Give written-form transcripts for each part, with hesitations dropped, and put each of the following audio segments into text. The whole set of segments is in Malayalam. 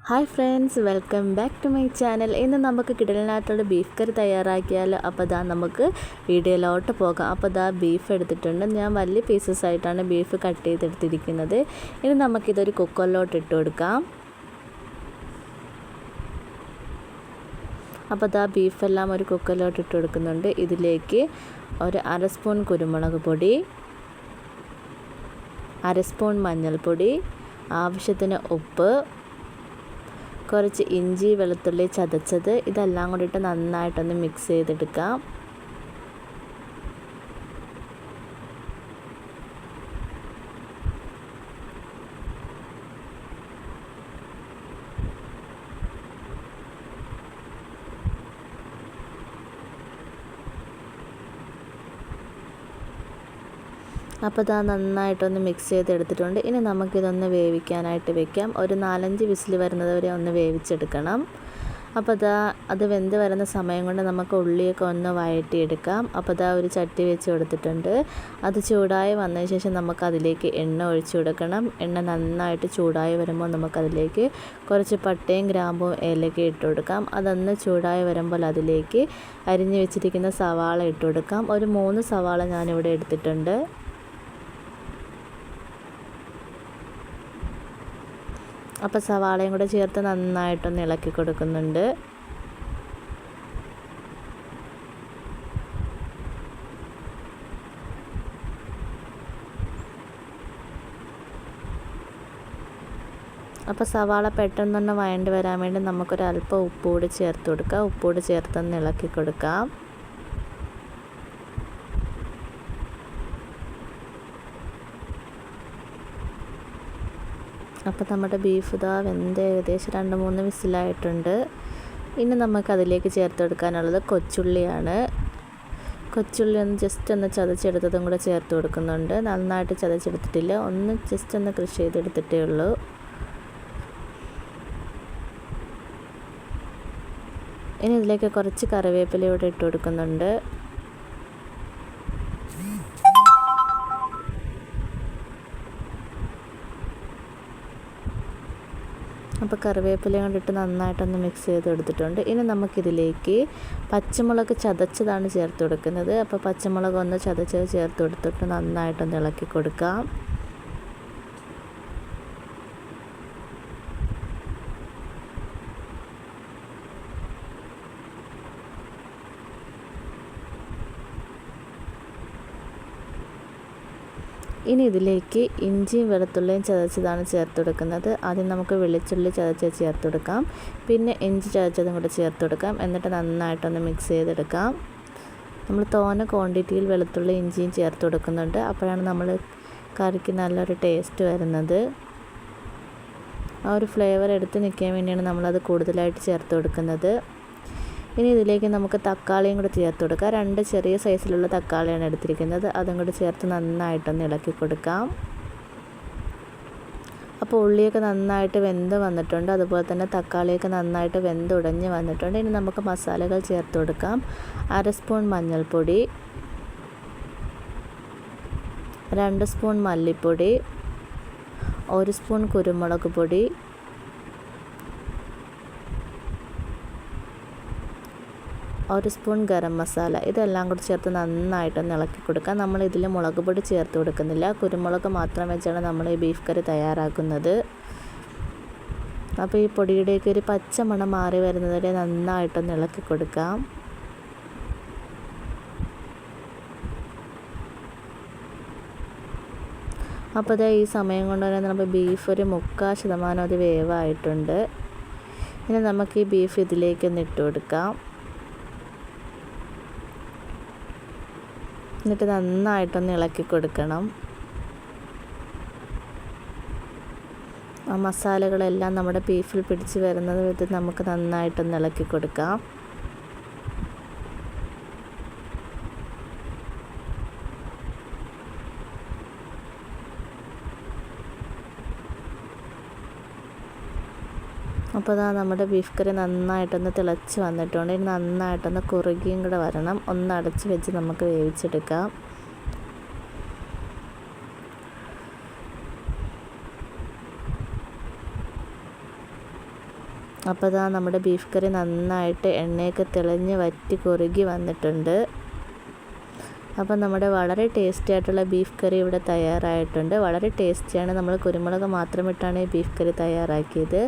Hi friends, welcome back to my channel. ഇന്ന് നമുക്ക് കിടലിനായിട്ടുള്ള ബീഫ് കറി തയ്യാറാക്കിയാൽ. അപ്പോൾ നമുക്ക് വീഡിയോയിലോട്ട് പോകാം. അപ്പോൾ ബീഫ് എടുത്തിട്ടുണ്ട്. ഞാൻ വലിയ പീസസ് ആയിട്ടാണ് ബീഫ് കട്ട് ചെയ്തെടുത്തിരിക്കുന്നത്. ഇനി നമുക്കിതൊരു കുക്കറിലോട്ട് ഇട്ട് കൊടുക്കാം. അപ്പോൾ ബീഫെല്ലാം ഒരു കുക്കറിലോട്ട് ഇട്ട് കൊടുക്കുന്നുണ്ട്. ഇതിലേക്ക് ഒരു അര സ്പൂൺ കുരുമുളക് പൊടി, അര സ്പൂൺ മഞ്ഞൾപ്പൊടി, ആവശ്യത്തിന് ഉപ്പ്, കുറച്ച് ഇഞ്ചി വെളുത്തുള്ളി ചതച്ചത്, ഇതെല്ലാം കൂടിയിട്ട് നന്നായിട്ടൊന്ന് മിക്സ് ചെയ്തെടുക്കാം. അപ്പോൾ നന്നായിട്ടൊന്ന് മിക്സ് ചെയ്തെടുത്തിട്ടുണ്ട്. ഇനി നമുക്കിതൊന്ന് വേവിക്കാനായിട്ട് വെക്കാം. ഒരു 4-5 വിസിൽ വരുന്നത് വരെ ഒന്ന് വേവിച്ചെടുക്കണം. അപ്പോൾ അത് വെന്ത് വരുന്ന സമയം കൊണ്ട് നമുക്ക് ഉള്ളിയൊക്കെ ഒന്ന് വഴറ്റിയെടുക്കാം. അപ്പോൾ ഒരു ചട്ടി വെച്ച് കൊടുത്തിട്ടുണ്ട്. അത് ചൂടായി വന്നതിന് ശേഷം നമുക്കതിലേക്ക് എണ്ണ ഒഴിച്ചു കൊടുക്കണം. എണ്ണ നന്നായിട്ട് ചൂടായി വരുമ്പോൾ നമുക്കതിലേക്ക് കുറച്ച് പട്ടയും ഗ്രാമ്പും ഏലക്കയും ഇട്ട് കൊടുക്കാം. അതൊന്ന് ചൂടായി വരുമ്പോൾ അതിലേക്ക് അരിഞ്ഞു വെച്ചിരിക്കുന്ന സവാള ഇട്ട് കൊടുക്കാം. ഒരു 3 സവാള ഞാനിവിടെ എടുത്തിട്ടുണ്ട്. അപ്പോൾ സവാളയും കൂടെ ചേർത്ത് നന്നായിട്ടൊന്ന് ഇളക്കി കൊടുക്കുന്നുണ്ട്. അപ്പോൾ സവാള പെട്ടെന്നൊന്ന് വഴണ്ട് വരാൻ വേണ്ടി നമുക്കൊരല്പം ഉപ്പ് കൂടി ചേർത്ത് കൊടുക്കാം. ഉപ്പ് കൂടി ചേർത്തൊന്ന് ഇളക്കി കൊടുക്കാം. അപ്പോൾ നമ്മുടെ ബീഫ് വെന്ത് ഏകദേശം 2-3 വിസിലായിട്ടുണ്ട്. ഇനി നമുക്കതിലേക്ക് ചേർത്ത് കൊടുക്കാനുള്ളത് കൊച്ചുള്ളിയാണ്. കൊച്ചുള്ളി ഒന്ന് ജസ്റ്റ് ഒന്ന് ചതച്ചെടുത്തതും കൂടെ ചേർത്ത് കൊടുക്കുന്നുണ്ട്. നന്നായിട്ട് ചതച്ചെടുത്തിട്ടില്ല, ഒന്ന് ജസ്റ്റ് ഒന്ന് ക്രഷ് ചെയ്തെടുത്തിട്ടേ ഉള്ളൂ. ഇനി ഇതിലേക്ക് കുറച്ച് കറിവേപ്പിലയോടെ ഇട്ട് കൊടുക്കുന്നുണ്ട്. അപ്പോൾ കറിവേപ്പിലയും കൊണ്ടിട്ട് നന്നായിട്ടൊന്ന് മിക്സ് ചെയ്ത് കൊടുത്തിട്ടുണ്ട്. ഇനി നമുക്കിതിലേക്ക് പച്ചമുളക് ചതച്ചതാണ് ചേർത്ത് കൊടുക്കുന്നത്. അപ്പോൾ പച്ചമുളക് ഒന്ന് ചതച്ചത് ചേർത്ത് കൊടുത്തിട്ട് നന്നായിട്ടൊന്ന് ഇളക്കി കൊടുക്കാം. ഇനി ഇതിലേക്ക് ഇഞ്ചിയും വെളുത്തുള്ളിയും ചതച്ചതാണ് ചേർത്ത് കൊടുക്കുന്നത്. ആദ്യം നമുക്ക് വെളുത്തുള്ളി ചതച്ച് ചേർത്ത് കൊടുക്കാം. പിന്നെ ഇഞ്ചി ചതച്ചതും കൂടെ ചേർത്ത് കൊടുക്കാം. എന്നിട്ട് നന്നായിട്ടൊന്ന് മിക്സ് ചെയ്തെടുക്കാം. നമ്മൾ തോനെ ക്വാണ്ടിറ്റിയിൽ വെളുത്തുള്ളി ഇഞ്ചിയും ചേർത്ത് കൊടുക്കുന്നുണ്ട്. അപ്പോഴാണ് നമ്മൾ കറിക്ക് നല്ലൊരു ടേസ്റ്റ് വരുന്നത്. ആ ഒരു ഫ്ലേവർ എടുത്ത് നിൽക്കാൻ വേണ്ടിയാണ് നമ്മളത് കൂടുതലായിട്ട് ചേർത്ത് കൊടുക്കുന്നത്. ഇനി ഇതിലേക്ക് നമുക്ക് തക്കാളിയും കൂടെ ചേർത്ത് കൊടുക്കാം. 2 ചെറിയ സൈസിലുള്ള തക്കാളിയാണ് എടുത്തിരിക്കുന്നത്. അതും കൂടെ ചേർത്ത് നന്നായിട്ടൊന്ന് ഇളക്കി കൊടുക്കാം. അപ്പോൾ ഉള്ളിയൊക്കെ നന്നായിട്ട് വെന്ത് വന്നിട്ടുണ്ട്. അതുപോലെ തന്നെ തക്കാളിയൊക്കെ നന്നായിട്ട് വെന്തുടഞ്ഞ് വന്നിട്ടുണ്ട്. ഇനി നമുക്ക് മസാലകൾ ചേർത്ത് കൊടുക്കാം. അര സ്പൂൺ മഞ്ഞൾപ്പൊടി, 2 സ്പൂൺ മല്ലിപ്പൊടി, 1 സ്പൂൺ കുരുമുളക് പൊടി, 1 സ്പൂൺ ഗരം മസാല, ഇതെല്ലാം കൂടി ചേർത്ത് നന്നായിട്ടൊന്ന് ഇളക്കി കൊടുക്കാം. നമ്മൾ ഇതിൽ മുളക് പൊടി ചേർത്ത് കൊടുക്കുന്നില്ല, കുരുമുളക് മാത്രം വെച്ചാണ് നമ്മൾ ഈ ബീഫ് കറി തയ്യാറാക്കുന്നത്. അപ്പോൾ ഈ പൊടിയുടെയൊക്കെ ഒരു പച്ച മണം മാറി വരുന്നതുവരെ നന്നായിട്ടൊന്ന് ഇളക്കി കൊടുക്കാം. അപ്പോൾ ഈ സമയം കൊണ്ട് തന്നെ നമ്മൾ ബീഫ് ഒരു 3/4% അത് വേവായിട്ടുണ്ട്. ഇനി നമുക്ക് ഈ ബീഫ് ഇതിലേക്കൊന്ന് ഇട്ട് കൊടുക്കാം. എന്നിട്ട് നന്നായിട്ടൊന്ന് ഇളക്കി കൊടുക്കണം. ആ മസാലകളെല്ലാം നമ്മുടെ ബീഫിൽ പിടിച്ച് വരുന്നത് വിധത്തിൽ നമുക്ക് നന്നായിട്ടൊന്ന് ഇളക്കി കൊടുക്കാം. അപ്പോൾ നമ്മുടെ ബീഫ് കറി നന്നായിട്ടൊന്ന് തിളച്ച് വന്നിട്ടുണ്ട്. ഇനി നന്നായിട്ടൊന്ന് കുറുകിയും കൂടെ വരണം. ഒന്ന് അടച്ച് വെച്ച് നമുക്ക് വേവിച്ചെടുക്കാം. അപ്പോൾ ഇതാ നമ്മുടെ ബീഫ് കറി നന്നായിട്ട് എണ്ണയൊക്കെ തെളിഞ്ഞ് വറ്റി കുറുകി വന്നിട്ടുണ്ട്. അപ്പം നമ്മുടെ വളരെ ടേസ്റ്റി ആയിട്ടുള്ള ബീഫ് കറി ഇവിടെ തയ്യാറായിട്ടുണ്ട്. വളരെ ടേസ്റ്റിയാണ്. നമ്മൾ കുരുമുളക് മാത്രം ഇട്ടാണ് ഈ ബീഫ് കറി തയ്യാറാക്കിയത്.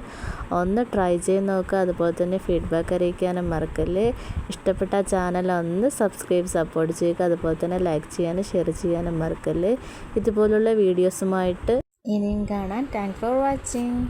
ഒന്ന് ട്രൈ ചെയ്ത് നോക്കുക. അതുപോലെ തന്നെ ഫീഡ്ബാക്ക് അറിയിക്കാനും മറക്കല്ലേ. ഇഷ്ടപ്പെട്ട ചാനൽ ഒന്ന് സപ്പോർട്ട് ചെയ്യുക. അതുപോലെ തന്നെ ലൈക്ക് ചെയ്യാനും ഷെയർ ചെയ്യാനും മറക്കല്ലേ. ഇതുപോലുള്ള വീഡിയോസുമായിട്ട് ഇനിയും കാണാൻ താങ്ക്സ് ഫോർ വാച്ചിങ്.